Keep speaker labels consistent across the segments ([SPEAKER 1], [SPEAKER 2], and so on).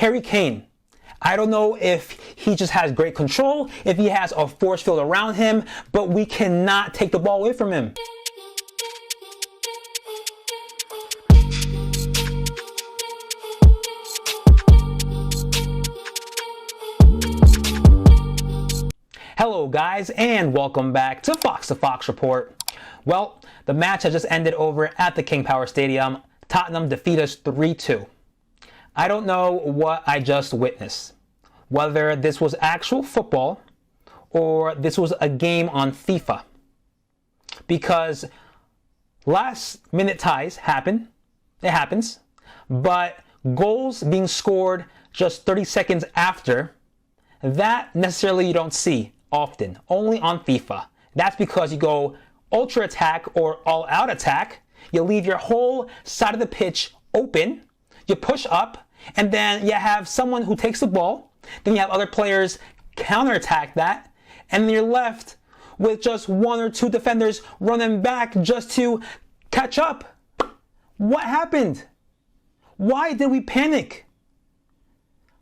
[SPEAKER 1] Harry Kane. I don't know if he just has great control, if he has a force field around him, but we cannot take the ball away from him. Hello guys, and welcome back to Fox Report. Well, the match has just ended over at the King Power Stadium. Tottenham defeat us 3-2. I don't know what I just witnessed. Whether this was actual football or this was a game on FIFA. Because last minute ties happen. It happens. But goals being scored just 30 seconds after, that necessarily you don't see often. Only on FIFA. That's because you go ultra attack or all out attack. You leave your whole side of the pitch open. You push up, and then you have someone who takes the ball. Then you have other players counterattack that, and then you're left with just one or two defenders running back just to catch up. What happened? Why did we panic?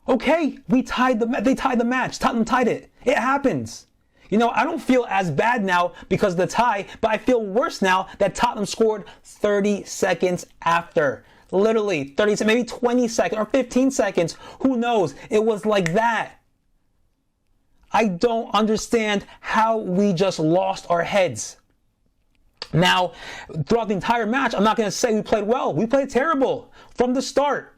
[SPEAKER 1] Okay, they tied the match. Tottenham tied it. It happens. You know, I don't feel as bad now because of the tie, but I feel worse now that Tottenham scored 30 seconds after. Literally 30, maybe 20 seconds or 15 seconds. Who knows? It was like that. I don't understand how we just lost our heads. Now, throughout the entire match, I'm not going to say we played well. We played terrible from the start.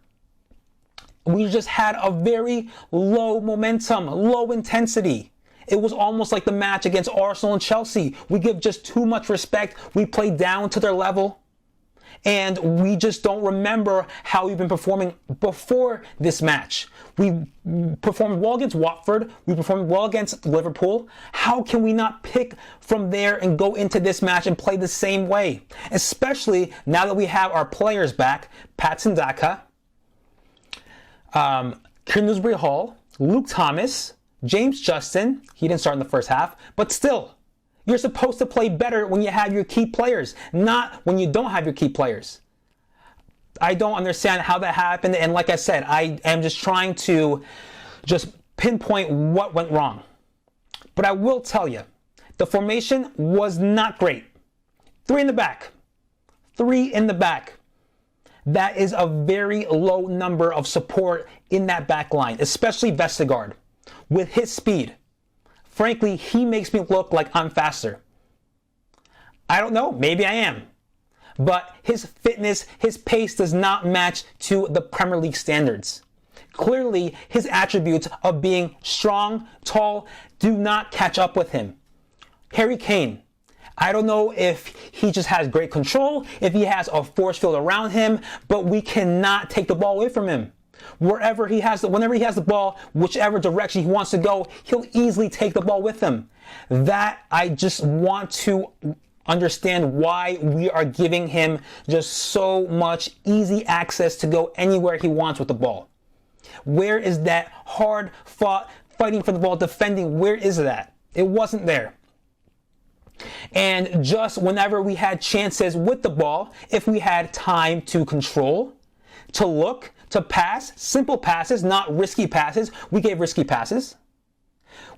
[SPEAKER 1] We just had a very low momentum, low intensity. It was almost like the match against Arsenal and Chelsea. We give just too much respect. We play down to their level. And we just don't remember how we've been performing before this match. We performed well against Watford. We performed well against Liverpool. How can we not pick from there and go into this match and play the same way? Especially now that we have our players back. Patson Daka, Kieran Hall, Luke Thomas, James Justin. He didn't start in the first half, but still, you're supposed to play better when you have your key players, not when you don't have your key players. I don't understand how that happened, and like I said, I am just trying to just pinpoint what went wrong. But I will tell you, the formation was not great. Three in the back. That is a very low number of support in that back line, especially Vestergaard. With his speed, frankly, he makes me look like I'm faster. I don't know, maybe I am. But his fitness, his pace does not match to the Premier League standards. Clearly, his attributes of being strong, tall, do not catch up with him. Harry Kane. I don't know if he just has great control, if he has a force field around him, but we cannot take the ball away from him. Whenever he has the ball, whichever direction he wants to go, he'll easily take the ball with him. That I just want to understand why we are giving him just so much easy access to go anywhere he wants with the ball. Where is that hard fought, fighting for the ball, defending? Where is that? It wasn't there. And just whenever we had chances with the ball, if we had time to control, to look, to pass, simple passes, not risky passes, we gave risky passes.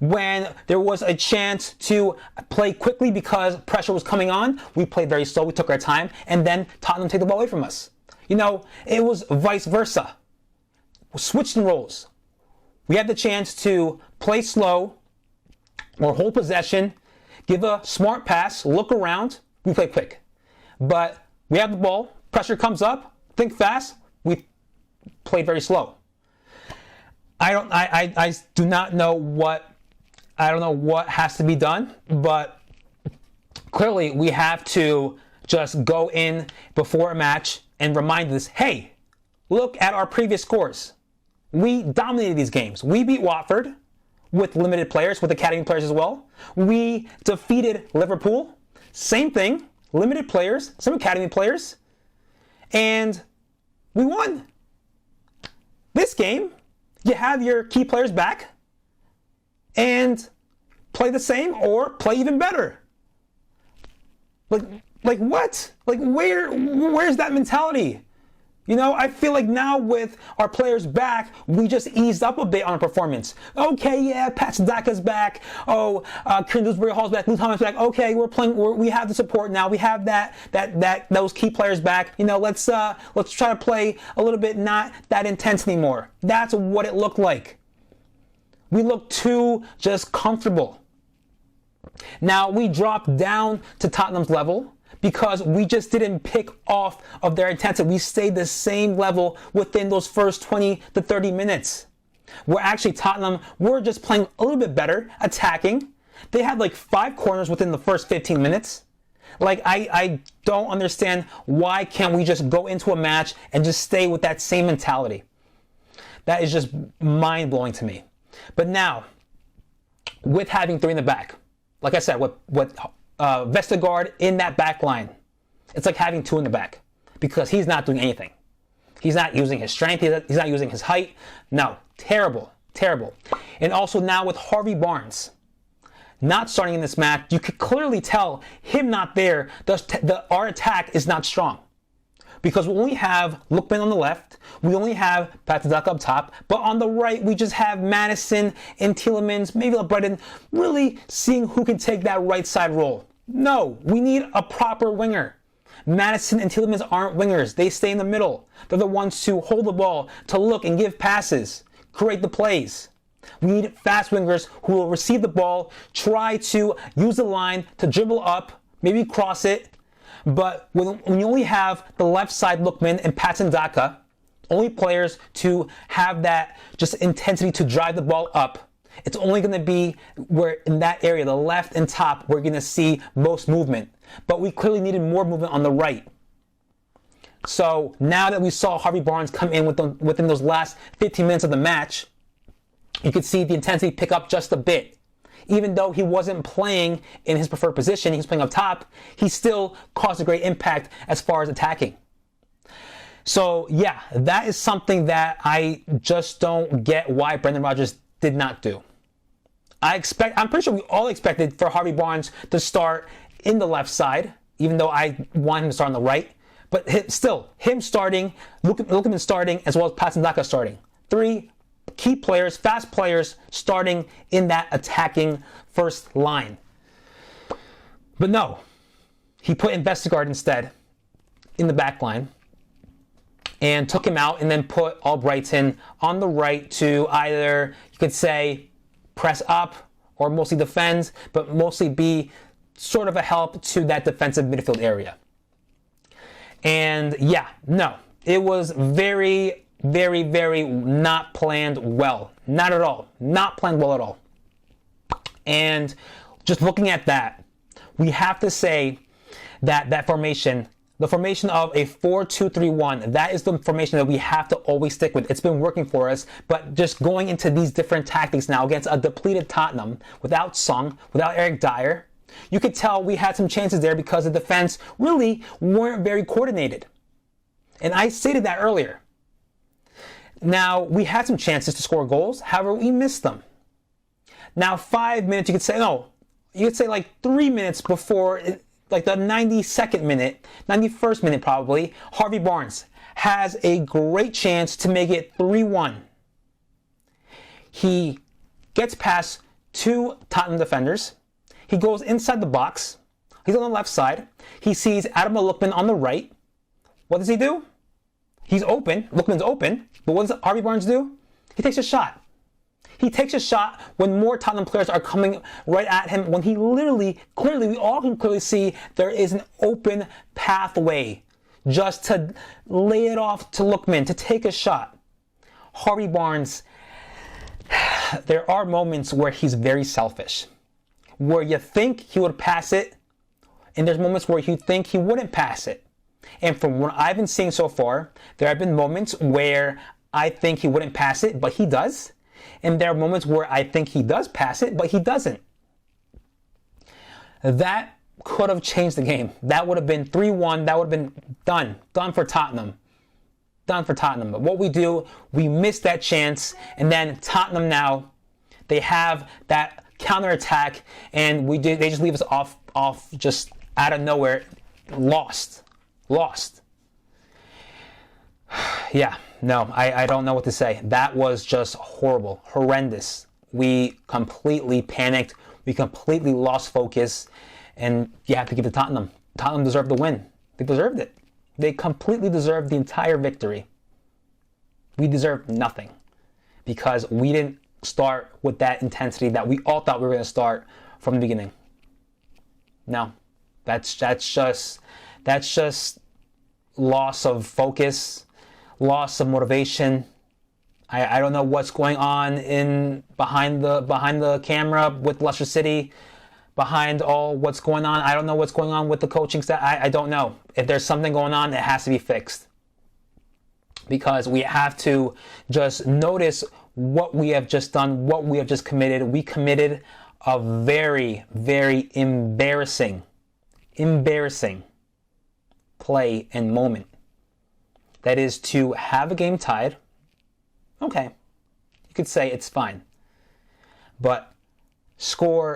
[SPEAKER 1] When there was a chance to play quickly because pressure was coming on, we played very slow, we took our time, and then Tottenham take the ball away from us. You know, it was vice versa. We switched in roles. We had the chance to play slow or hold possession, give a smart pass, look around, we play quick. But we have the ball, pressure comes up, think fast, we played very slow. I do not know what has to be done, but clearly we have to just go in before a match and remind us, hey, look at our previous scores. We dominated these games. We beat Watford with limited players, with academy players as well. We defeated Liverpool. Same thing, limited players, some academy players, and we won. This game, you have your key players back and play the same or play even better. Like what? Like where's that mentality? You know, I feel like now with our players back, we just eased up a bit on our performance. Okay, yeah, Patson Daka's back. Oh, Kieran Dewsbury-Hall's back. Lou Thomas back. Okay, we're playing. We have the support now. We have those key players back. You know, let's try to play a little bit not that intense anymore. That's what it looked like. We looked too just comfortable. Now we dropped down to Tottenham's level, because we just didn't pick off of their intensity. We stayed the same level within those first 20 to 30 minutes. Where actually Tottenham were just playing a little bit better, attacking. They had like 5 corners within the first 15 minutes. Like, I don't understand why can't we just go into a match and just stay with that same mentality. That is just mind-blowing to me. But now, with having 3 in the back, like I said, with Vestergaard in that back line, it's like having 2 in the back, because he's not doing anything. He's not using his strength. He's not using his height. No, terrible. And also now with Harvey Barnes not starting in this match, you could clearly tell him not there, our attack is not strong. Because we only have Lookman on the left, we only have Patson Daka up top, but on the right we just have Madison and Tielemans, maybe LeBreton, really seeing who can take that right side role. No, we need a proper winger. Madison and Tielemans aren't wingers. They stay in the middle. They're the ones to hold the ball, to look and give passes, create the plays. We need fast wingers who will receive the ball, try to use the line to dribble up, maybe cross it. But when you only have the left side Lookman and Patson Daka, only players to have that just intensity to drive the ball up, it's only going to be where in that area, the left and top, we're going to see most movement. But we clearly needed more movement on the right. So now that we saw Harvey Barnes come in within those last 15 minutes of the match, you could see the intensity pick up just a bit. Even though he wasn't playing in his preferred position, he was playing up top, he still caused a great impact as far as attacking. So yeah, that is something that I just don't get why Brendan Rodgers did not do. I'm pretty sure we all expected for Harvey Barnes to start in the left side, even though I want him to start on the right. But still, him starting, Lookman starting, as well as Patson Daka starting. 3 key players, fast players, starting in that attacking first line. But no, he put in Vestergaard instead in the back line and took him out, and then put Albrighton on the right to either, you could say, press up or mostly defend, but mostly be sort of a help to that defensive midfield area. And yeah, no, it was very, very, very not planned well. Not at all. Not planned well at all. And just looking at that, we have to say that that formation, the formation of a 4-2-3-1, that is the formation that we have to always stick with. It's been working for us, but just going into these different tactics now against a depleted Tottenham, without Sung, without Eric Dyer, you could tell we had some chances there because the defense really weren't very coordinated. And I stated that earlier. Now, we had some chances to score goals, however, we missed them. Now, 5 minutes, you could say, no, you could say like 3 minutes before, like the 92nd minute, 91st minute probably, Harvey Barnes has a great chance to make it 3-1. He gets past 2 Tottenham defenders. He goes inside the box. He's on the left side. He sees Adam Lookman on the right. What does he do? He's open. Lookman's open. But what does Harvey Barnes do? He takes a shot. He takes a shot when more Tottenham players are coming right at him, when he literally, clearly, we all can clearly see there is an open pathway just to lay it off to Lookman, to take a shot. Harvey Barnes, there are moments where he's very selfish, where you think he would pass it, and there's moments where you think he wouldn't pass it. And from what I've been seeing so far, there have been moments where I think he wouldn't pass it, but he does. And there are moments where I think he does pass it, but he doesn't. That could have changed the game. That would have been 3-1. That would have been done. Done for Tottenham. Done for Tottenham. But what we do, we miss that chance. And then Tottenham now, they have that counterattack, and they just leave us off just out of nowhere. Lost. Yeah, no, I don't know what to say. That was just horrible, horrendous. We completely panicked. We completely lost focus. And you have to give it to Tottenham. Tottenham deserved the win. They deserved it. They completely deserved the entire victory. We deserved nothing because we didn't start with that intensity that we all thought we were going to start from the beginning. No, that's just loss of focus, loss of motivation. I don't know what's going on behind the camera with Leicester City, behind all what's going on. I don't know what's going on with the coaching staff. I don't know. If there's something going on, it has to be fixed. Because we have to just notice what we have just done, what we have just committed. We committed a very, very embarrassing play and moment. That is to have a game tied. Okay, you could say it's fine. But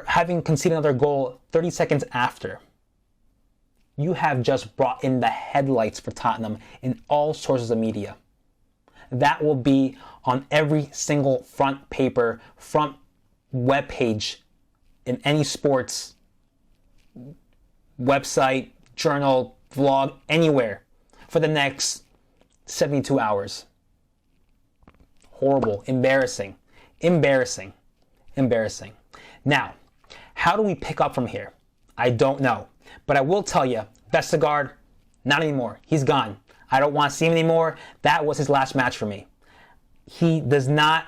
[SPEAKER 1] having conceded another goal 30 seconds after, you have just brought in the headlights for Tottenham in all sources of media. That will be on every single front web page in any sports website, journal, vlog, anywhere for the next 72 hours. Horrible, embarrassing. Now, how do we pick up from here? I don't know. But I will tell you, Vestergaard, not anymore. He's gone. I don't want to see him anymore. That was his last match for me. He does not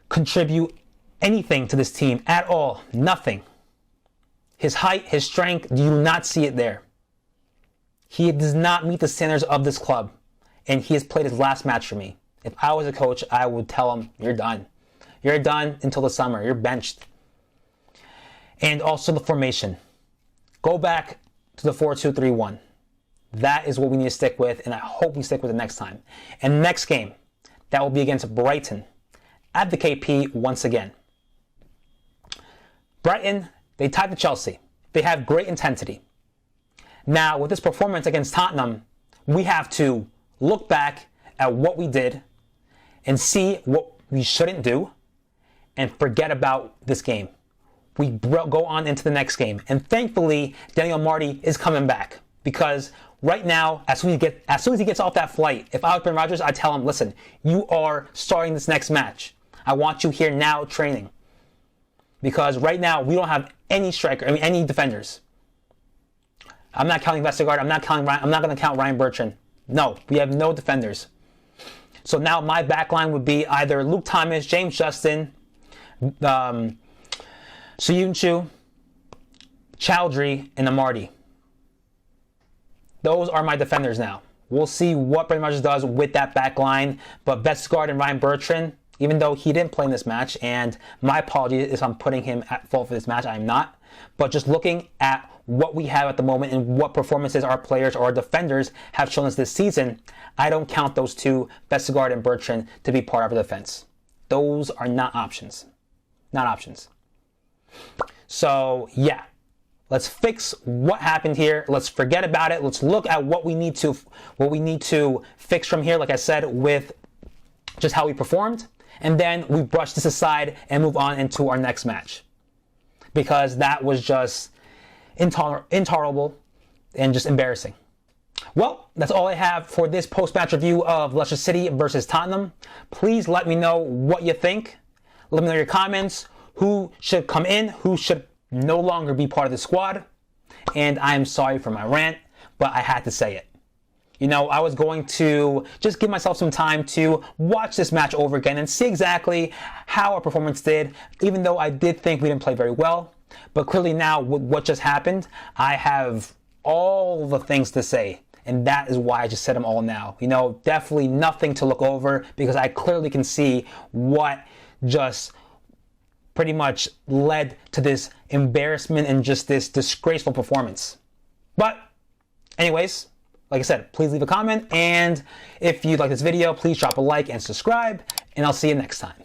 [SPEAKER 1] contribute anything to this team at all. Nothing. His height, his strength, you do not see it there. He does not meet the standards of this club. And he has played his last match for me. If I was a coach, I would tell him, you're done. You're done until the summer. You're benched. And also the formation. Go back to the 4-2-3-1. That is what we need to stick with, and I hope we stick with it next time. And next game, that will be against Brighton at the KP once again. Brighton, they tied to Chelsea. They have great intensity. Now, with this performance against Tottenham, we have to look back at what we did and see what we shouldn't do and forget about this game. We go on into the next game. And thankfully, Daniel Marty is coming back because right now, as soon as he gets off that flight, if I was Brendan Rodgers, I'd tell him, listen, you are starting this next match. I want you here now training. Because right now, we don't have any any defenders. I'm not counting Vestergaard. I'm not going to count Ryan Bertrand. No, we have no defenders. So now my back line would be either Luke Thomas, James Justin, Soyuncu, Chowdhury, and Amartey. Those are my defenders now. We'll see what Brendan Rodgers does with that back line. But Vestergaard and Ryan Bertrand, even though he didn't play in this match, and my apologies if I'm putting him at fault for this match, I'm not. But just looking at what we have at the moment and what performances our players or our defenders have shown us this season, I don't count those two, Vestergaard and Bertrand, to be part of our defense. Those are not options. Not options. So, yeah. Let's fix what happened here. Let's forget about it. Let's look at what we need to fix from here, like I said, with just how we performed. And then we brush this aside and move on into our next match. Because that was just intolerable and just embarrassing. Well, that's all I have for this post-match review of Leicester City versus Tottenham. Please let me know what you think. Let me know your comments. Who should come in? Who should no longer be part of the squad? And I'm sorry for my rant, but I had to say it. You know, I was going to just give myself some time to watch this match over again and see exactly how our performance did, even though I did think we didn't play very well. But clearly now, with what just happened, I have all the things to say. And that is why I just said them all now. You know, definitely nothing to look over because I clearly can see what just pretty much led to this embarrassment and just this disgraceful performance. But anyways, like I said, please leave a comment. And if you like this video, please drop a like and subscribe. And I'll see you next time.